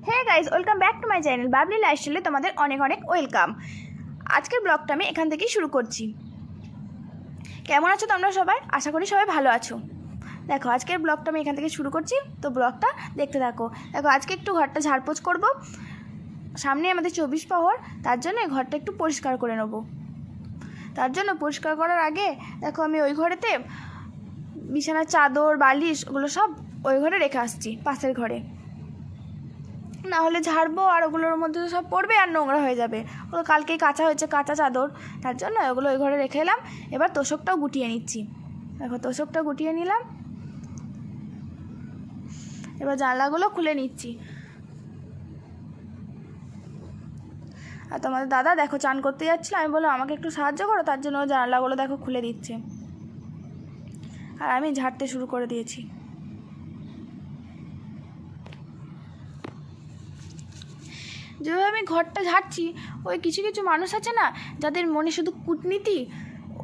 Hey guys, welcome back to my channel Babli লাইফস্টাইলে তোমাদের অনেক অনেক ওয়েলকাম। আজকের ব্লগটা আমি এখান থেকেই শুরু করছি। কেমন আছো তোমরা সবাই? আশা করি সবাই ভালো আছো। দেখো, আজকের ব্লগটা আমি এখান থেকে শুরু করছি, তো ব্লগটা দেখতে থাকো। দেখো, আজকে একটু ঘরটা ঝাড়পোছ করবো, সামনে আমাদের 24 প্রহর, তার জন্য ঘরটা একটু পরিষ্কার করে নেবো। তার জন্য পরিষ্কার করার আগে দেখো আমি ওই ঘরেতে বিছানার চাদর বালিশ ওগুলো সব ওই ঘরে রেখে আসছি, পাশের ঘরে। না হলে ঝাড়বো আর ওগুলোর মধ্যে সব পড়বে আর নোংরা হয়ে যাবে। ওগুলো কালকেই কাঁচা হয়েছে, কাঁচা চাদর, তার জন্য ওগুলো ওই ঘরে রেখে এলাম। এবার তোষকটাও গুটিয়ে নিচ্ছি। দেখো, তোষকটা গুটিয়ে নিলাম। এবার জানলাগুলো খুলে নিচ্ছি। আর তোমাদের দাদা দেখো চান করতে যাচ্ছিল, আমি বললাম আমাকে একটু সাহায্য করো, তার জন্য জানলাগুলো দেখো খুলে দিচ্ছে। আর আমি ঝাড়তে শুরু করে দিয়েছি। যেভাবে আমি ঘরটা ঝাড়ছি, ওই কিছু কিছু মানুষ আছে না, যাদের মনে শুধু কূটনীতি,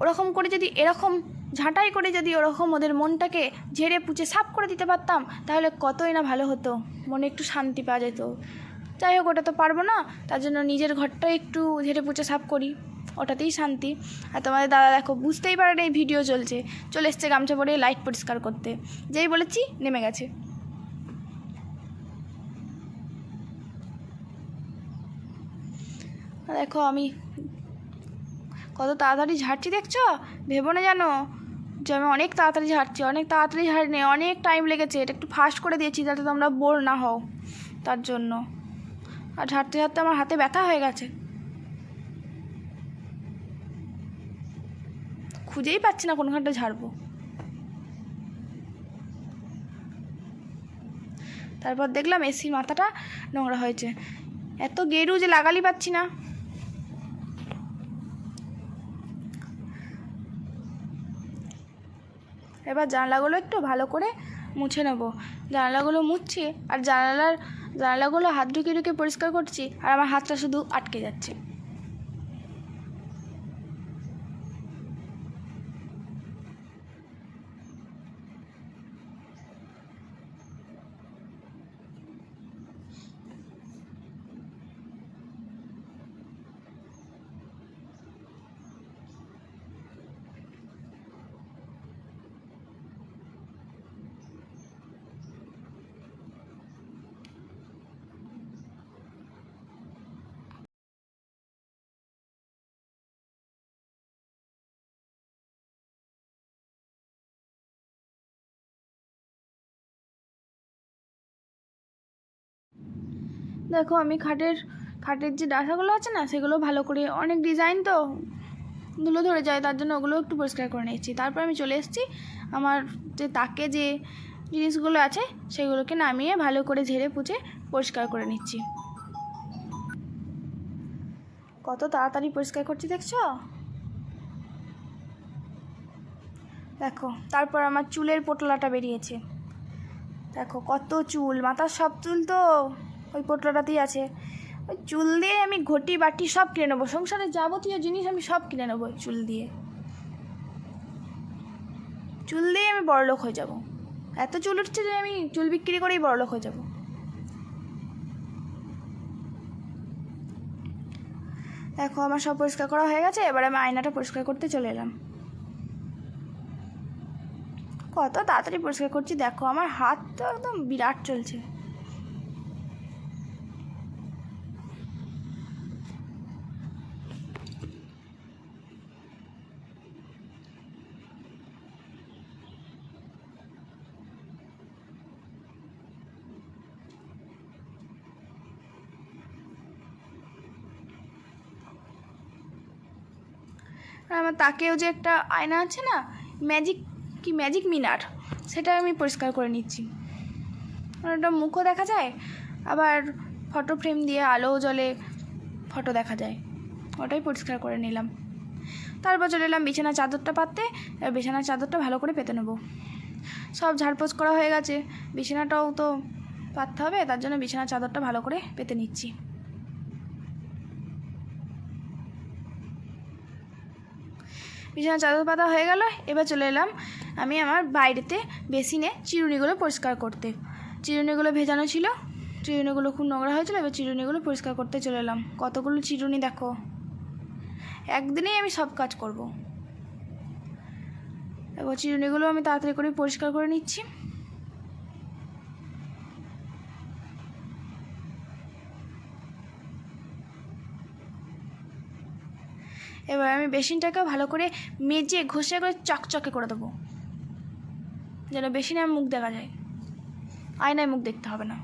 ওরকম করে যদি এরকম ঝাঁটাই করে যদি ওরকম ওদের মনটাকে ঝেড়ে পুছে সাফ করে দিতে পারতাম, তাহলে কতই না ভালো হতো, মনে একটু শান্তি পাওয়া যেত। যাই হোক, ওটা তো পারবো না, তার জন্য নিজের ঘরটা একটু ঝেড়ে পুছে সাফ করি, ওটাতেই শান্তি। আর তোমাদের দাদা দেখো বুঝতেই পারে এই ভিডিও চলে এসছে গামছা পরে লাইট পরিষ্কার করতে, যেই বলেছি নেমে গেছে। দেখো আমি কত তাড়াতাড়ি ঝাড়ছি, দেখছো? ভেবো না জানো যে আমি অনেক তাড়াতাড়ি ঝাড়ছি, অনেক তাড়াতাড়ি ঝাড়িনি, অনেক টাইম লেগেছে। এটা একটু ফাস্ট করে দিয়েছি যাতে তোমরা বোর না হও, তার জন্য। আর ঝাড়তে ঝাড়তে আমার হাতে ব্যথা হয়ে গেছে, খুঁজেই পাচ্ছি না কোনখানটা ঝাড়বো। তারপর দেখলাম এসির মাথাটা নোংরা হয়েছে, এত গেরু যে লাগালি পাচ্ছি না। এবার জানলাগুলো একটু ভালো করে মুছে নেবো। জানলাগুলো মুছছি আর জানলাগুলো হাত ঢুকে ঢুকে পরিষ্কার করছি, আর আমার হাতটা শুধু আটকে যাচ্ছে। দেখো আমি খাটের যে ডাসাগুলো আছে না, সেগুলো ভালো করে, অনেক ডিজাইন তো ধুলো ধরে যায়, তার জন্য ওগুলো একটু পরিষ্কার করে নিচ্ছি। তারপর আমি চলে এসেছি আমার যে তাকে যে জিনিসগুলো আছে সেগুলোকে নামিয়ে ভালো করে ঝেড়ে পুছে পরিষ্কার করে নিচ্ছি। কত তাড়াতাড়ি পরিষ্কার করছি দেখছো? দেখো, তারপর আমার চুলের পোটলাটা বেরিয়েছে। দেখো কত চুল, মাথার সব চুল তো ওই পোটলাটাতেই আছে। ওই চুল দিয়ে আমি ঘটি বাটি সব কিনে নেবো, সংসারের যাবতীয় জিনিস আমি সব কিনে নেবো চুল দিয়ে। চুল দিয়ে আমি বড়লোক হয়ে যাব। এত চুল উঠছে যে আমি চুল বিক্রি করেই বড়লোক হয়ে যাব। দেখো আমার সব পরিষ্কার করা হয়ে গেছে, এবার আমি আয়নাটা পরিষ্কার করতে চলে এলাম। কত তাড়াতাড়ি পরিষ্কার করছি, দেখো আমার হাত তো একদম বিরাট চলছে। আর আমার তাকেও যে একটা আয়না আছে না, ম্যাজিক মিনার, সেটা আমি পরিষ্কার করে নিচ্ছি। ওটা মুখও দেখা যায়, আবার ফটো ফ্রেম দিয়ে আলো জ্বলে ফটো দেখা যায়, ওটাই পরিষ্কার করে নিলাম। তারপর চলে এলাম বিছানার চাদরটা পাততে। এবার বিছানার চাদরটা ভালো করে পেতে নেবো। সব ঝাড়পোছ করা হয়ে গেছে, বিছানাটাও তো পাততে হবে, তার জন্য বিছানার চাদরটা ভালো করে পেতে নিচ্ছি। বিছানার চাদর পাতা হয়ে গেল। এবার চলে এলাম আমি আমার বাইরেতে বেসিনে চিরুনিগুলো পরিষ্কার করতে। চিরুনিগুলো ভেজানো ছিল, চিরুনিগুলো খুব নোংরা হয়েছিল, এবার চিরুনিগুলো পরিষ্কার করতে চলে এলাম। কতগুলো চিরুনি দেখো, একদিনেই আমি সব কাজ করব। এবার চিরুনিগুলো আমি তাড়াতাড়ি করে পরিষ্কার করে নিচ্ছি। এবার আমি বেসিনটাকে ভালো করে মেজে ঘষে করে চকচকে করে দেবো, যেন বেসিনে আমার মুখ দেখা যায়, আয়নায় মুখ দেখতে হবে না।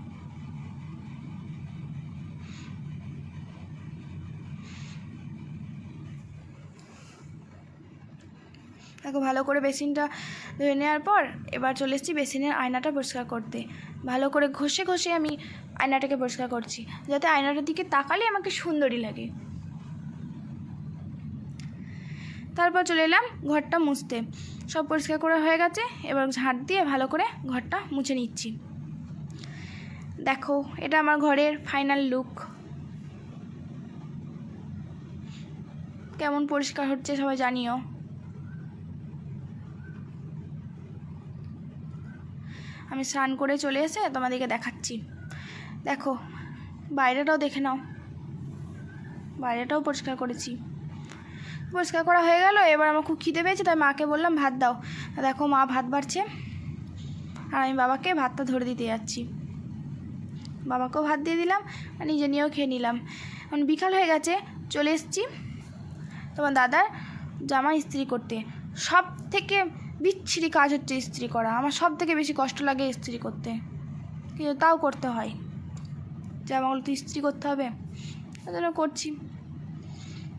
দেখো ভালো করে বেসিনটা ধুয়ে নেওয়ার পর এবার চলে এসেছি বেসিনের আয়নাটা পরিষ্কার করতে। ভালো করে ঘষে ঘষে আমি আয়নাটাকে পরিষ্কার করছি, যাতে আয়নাটার দিকে তাকালে আমাকে সুন্দরী লাগে। তারপর চলে এলাম ঘরটা মুছতে। সব পরিষ্কার করা হয়ে গেছে, এবার ঝাঁট দিয়ে ভালো করে ঘরটা মুছে নিচ্ছি। দেখো এটা আমার ঘরের ফাইনাল লুক। কেমন পরিষ্কার হচ্ছে সবাই জানিও। আমি স্নান করে চলে এসে তোমাদেরকে দেখাচ্ছি। দেখো বাইরেটাও দেখে নাও, বাইরেটাও পরিষ্কার করেছি। পরিষ্কার করা হয়ে গেল। এবার আমার খুব খিদে পেয়েছে, তাই মাকে বললাম ভাত দাও। দেখো মা ভাত বাড়ছে, আর আমি বাবাকে ভাতটা ধরে দিতে যাচ্ছি। বাবাকেও ভাত দিয়ে দিলাম আর নিজে নিয়েও খেয়ে নিলাম। এখন বিকাল হয়ে গেছে, চলে এসেছি তোমার দাদার জামা ইস্ত্রি করতে। সব থেকে বিচ্ছিরি কাজ হচ্ছে ইস্ত্রি করা। আমার সব থেকে বেশি কষ্ট লাগে ইস্ত্রি করতে, কিন্তু তাও করতে হয়। জামাগুলো তো ইস্ত্রি করতে হবে, ওই জন্য করছি।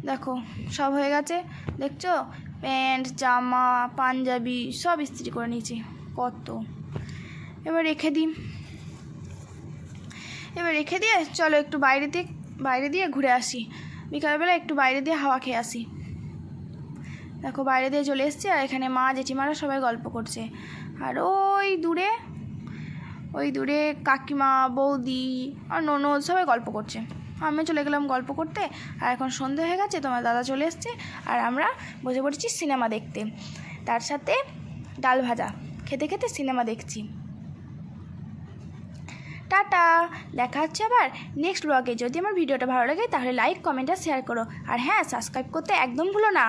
দেখো সব হয়ে গেছে, দেখছো প্যান্ট জামা পাঞ্জাবি সব ইস্ত্রি করে নিয়েছি। কত এবার রেখে দিই। এবার রেখে দিয়ে চলো একটু বাইরে দিয়ে ঘুরে আসি। বিকালবেলা একটু বাইরে দিয়ে হাওয়া খেয়ে আসি। দেখো বাইরে দিয়ে চলে এসেছি, আর এখানে মা জেঠিমারা সবাই গল্প করছে। আর ওই দূরে কাকিমা বৌদি আর ননদ সবাই গল্প করছে। আমি চলে গেলাম গল্প করতে। আর এখন সন্ধে হয়ে গেছে, তোমার দাদা চলে এসছে, আর আমরা বসে পড়েছি সিনেমা দেখতে। তার সাথে ডাল ভাজা খেতে খেতে সিনেমা দেখছি। টাটা, দেখা হচ্ছে আবার নেক্সট ব্লগে। যদি আমার ভিডিওটা ভালো লাগে তাহলে লাইক কমেন্ট আর শেয়ার করো। আর হ্যাঁ, সাবস্ক্রাইব করতে একদম ভুলো না।